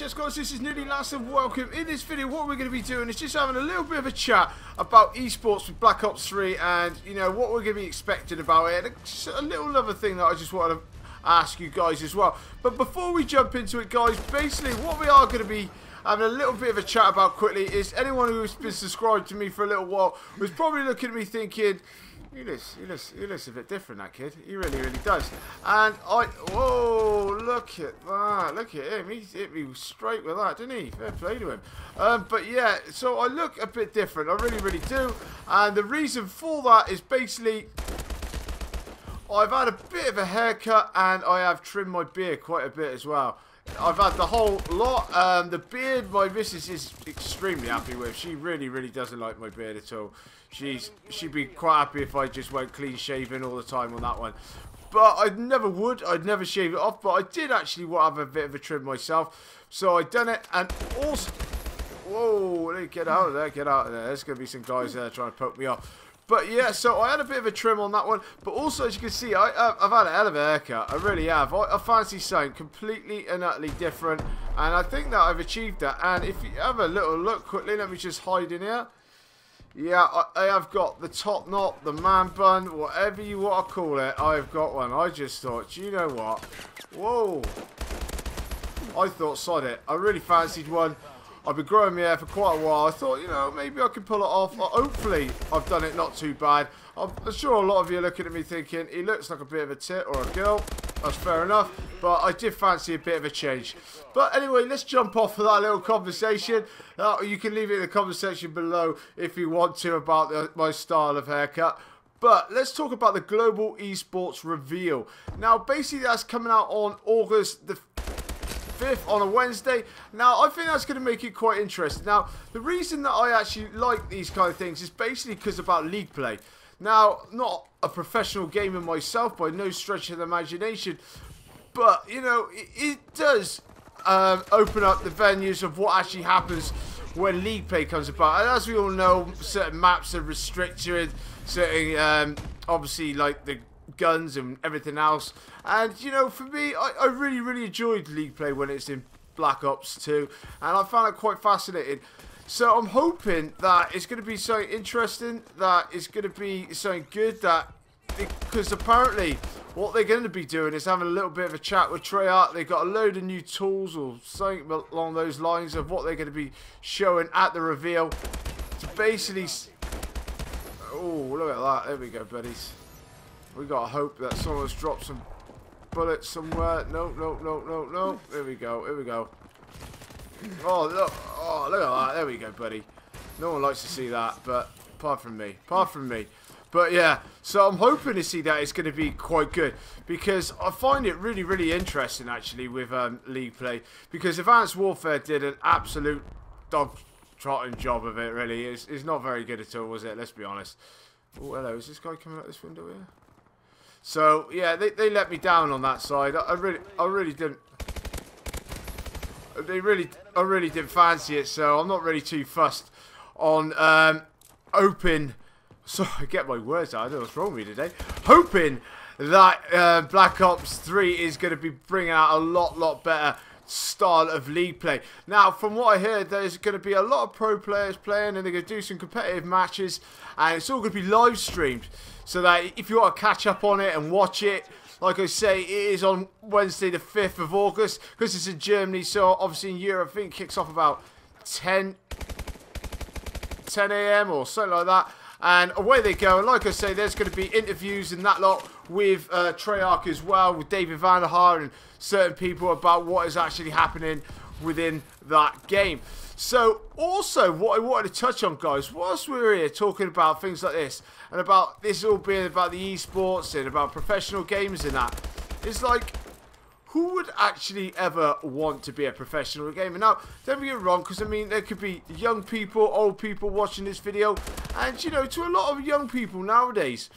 yes guys, this is Newly Last and welcome. In this video what we're going to be doing is just having a little bit of a chat about esports with Black Ops 3 and you know what we're going to be expecting about it, and just a little other thing that I just want to ask you guys as well. But before we jump into it guys, basically what we are going to be having a little bit of a chat about quickly is anyone who's been subscribed to me for a little while was probably looking at me thinking, he looks a bit different, that kid. He really does. And whoa, look at that. Look at him. He hit me straight with that, didn't he? Fair play to him. But yeah, so I look a bit different. I really do. And the reason for that is basically I've had a bit of a haircut and I have trimmed my beard quite a bit as well. I've had the whole lot. The beard, my missus is extremely happy with. She really doesn't like my beard at all. She'd be quite happy if I just went clean shaven all the time on that one. But I never would. I'd never shave it off. But I did actually have a bit of a trim myself. So I done it. And also, whoa, get out of there, get out of there. There's going to be some guys there trying to poke me off. But yeah, so I had a bit of a trim on that one. But also, as you can see, I've had a hell of a haircut. I really have. I fancy something completely and utterly different. And I think that I've achieved that. And if you have a little look quickly, let me just hide in here. Yeah, I have got the top knot, the man bun, whatever you want to call it. I've got one. I just thought, you know what? Whoa. I thought, sod it. I really fancied one. I've been growing my hair for quite a while. I thought, you know, maybe I could pull it off. Hopefully, I've done it not too bad. I'm sure a lot of you are looking at me thinking, he looks like a bit of a tit or a girl. That's fair enough. But I did fancy a bit of a change. But anyway, let's jump off of that little conversation. You can leave it in the comment section below if you want to about my style of haircut. But let's talk about the Global Esports reveal. Now, basically, that's coming out on August the 5th on a Wednesday. Now I think that's going to make it quite interesting. Now the reason that I actually like these kind of things is basically because about league play. Now, not a professional gamer myself by no stretch of the imagination, but you know it does open up the venues of what actually happens when league play comes about. And as we all know, certain maps are restricted, certain obviously like the guns and everything else. And you know, for me, I really enjoyed league play when it's in Black Ops 2, and I found it quite fascinating. So I'm hoping that it's going to be something interesting, that it's going to be something good, that because apparently what they're going to be doing is having a little bit of a chat with Treyarch. They've got a load of new tools or something along those lines of what they're going to be showing at the reveal to basically, oh look at that, there we go buddies. We gotta hope that someone's dropped some bullets somewhere. No. Here we go. Oh look at that. There we go, buddy. No one likes to see that, but apart from me. But yeah, so I'm hoping to see that it's going to be quite good, because I find it really interesting actually with league play, because Advanced Warfare did an absolute dog-trotting job of it. Really, it's not very good at all, was it? Let's be honest. Oh, hello. Is this guy coming out this window here? So yeah, they let me down on that side. I really didn't. I really didn't fancy it. So I'm not really too fussed on hoping. Sorry, I get my words out. I don't know what's wrong with me today. Hoping that Black Ops 3 is going to be bringing out a lot better style of league play. Now, from what I heard, there's going to be a lot of pro players playing, and they're going to do some competitive matches, and it's all going to be live streamed. So that if you want to catch up on it and watch it, like I say, it is on Wednesday the 5th of August, because it's in Germany, so obviously in Europe, I think it kicks off about 10 AM or something like that. And away they go. And like I say, there's going to be interviews and that lot with Treyarch as well, with David Vanderhaar and certain people about what is actually happening within that game. So, also, what I wanted to touch on, guys, whilst we're here talking about things like this, and about this all being about the esports and about professional games and that, it's like, who would actually ever want to be a professional gamer? Now, don't get me wrong, because, I mean, there could be young people, old people watching this video, and, you know, to a lot of young people nowadays,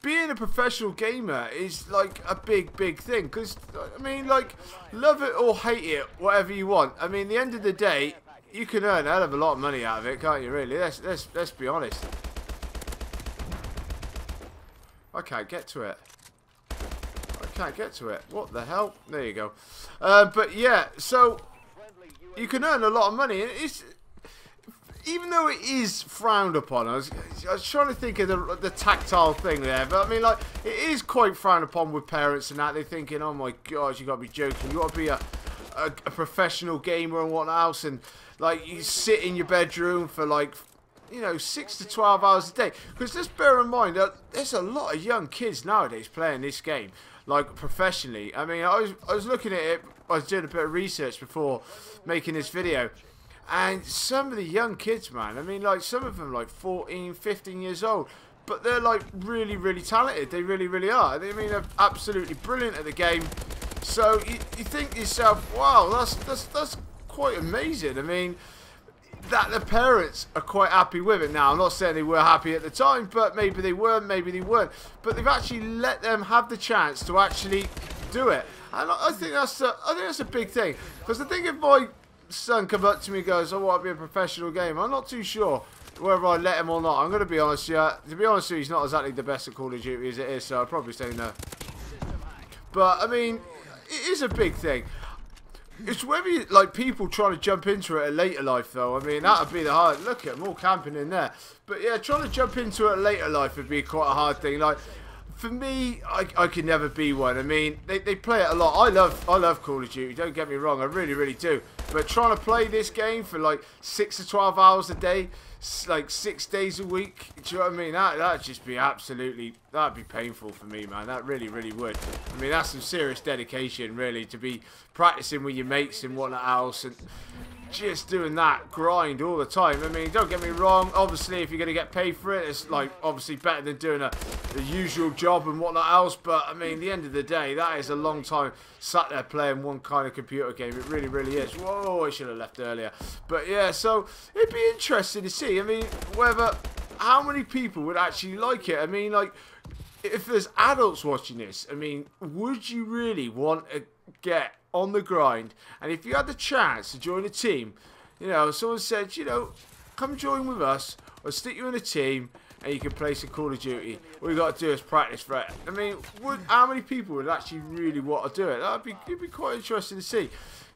being a professional gamer is like a big thing, because I mean, like, love it or hate it, whatever you want. I mean, at the end of the day, you can earn a hell of a lot of money out of it, can't you? Really, let's be honest. I can't get to it. What the hell? There you go. But yeah, so you can earn a lot of money. And it's, even though it is frowned upon, I was trying to think of the tactile thing there, but I mean, like, it is quite frowned upon with parents and that. They're thinking, oh my gosh, you got to be joking. You got to be a professional gamer and whatnot else, and like you sit in your bedroom for like, you know, 6 to 12 hours a day. Because just bear in mind that there's a lot of young kids nowadays playing this game, like professionally. I mean, I was looking at it. I was doing a bit of research before making this video, and some of the young kids, man, I mean, like some of them like 14, 15 years old, but they're like really, really talented. They really, really are. I mean, they're absolutely brilliant at the game. So you think to yourself, wow, that's quite amazing. I mean, that the parents are quite happy with it. Now, I'm not saying they were happy at the time, but maybe they were, maybe they weren't. But they've actually let them have the chance to actually do it, and I think that's a big thing. Because I think if my son comes up to me and goes, I want to be a professional gamer, I'm not too sure whether I let him or not. I'm going to be honest, yeah. To be honest with you, he's not exactly the best at Call of Duty as it is, so I'd probably say no. But I mean, it is a big thing. It's whether you, like, people trying to jump into it at later life, though. I mean, that would be the hard. Look at them all camping in there. But yeah, trying to jump into it at later life would be quite a hard thing. Like, for me, I could never be one. I mean, they play it a lot. I love Call of Duty. Don't get me wrong, I really, really do. But trying to play this game for like 6 to 12 hours a day, like 6 days a week, do you know what I mean? That'd just be absolutely, that'd be painful for me, man. That really, really would. I mean, that's some serious dedication, really, to be practicing with your mates and whatnot else, and just doing that grind all the time. I mean, don't get me wrong, obviously if you're going to get paid for it, it's like obviously better than doing the usual job and whatnot else, but I mean, at the end of the day, that is a long time sat there playing one kind of computer game. It really, really is. Whoa, I should have left earlier. But yeah, so it'd be interesting to see, I mean, how many people would actually like it. I mean, like, if there's adults watching this, I mean, would you really want to get on the grind? And if you had the chance to join a team, you know, someone said, you know, come join with us, or stick you in a team and you can play some Call of Duty, all you got to do is practice for it. I mean, how many people would actually really want to do it? It'd be quite interesting to see.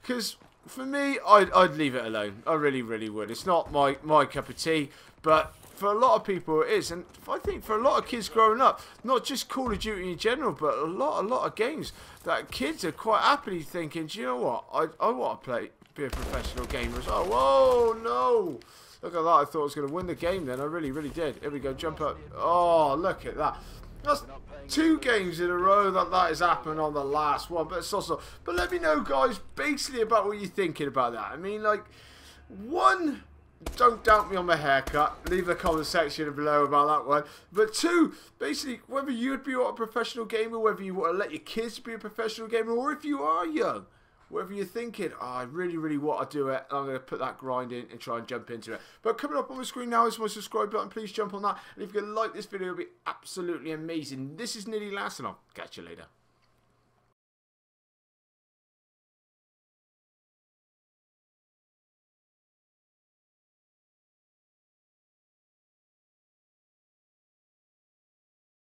Because for me, I'd leave it alone. I really, really would. It's not my cup of tea, but for a lot of people it is, and I think for a lot of kids growing up, not just Call of Duty in general, but a lot of games that kids are quite happily thinking, do you know what, I want to be a professional gamer as well. Whoa, no! Look at that, I thought I was going to win the game then, I really, really did. Here we go, jump up. Oh, look at that. That's 2 games in a row that has happened on the last one, but it's also, but let me know, guys, basically about what you're thinking about that. I mean, like, one, don't doubt me on my haircut. Leave the comment section below about that one. But 2, basically, whether you'd be a professional gamer, whether you want to let your kids be a professional gamer, or if you are young, whether you're thinking, oh, I really, really want to do it, I'm going to put that grind in and try and jump into it. But coming up on the screen now is my subscribe button. Please jump on that. And if you like this video, it'll be absolutely amazing. This is Nearly Last, and I'll catch you later.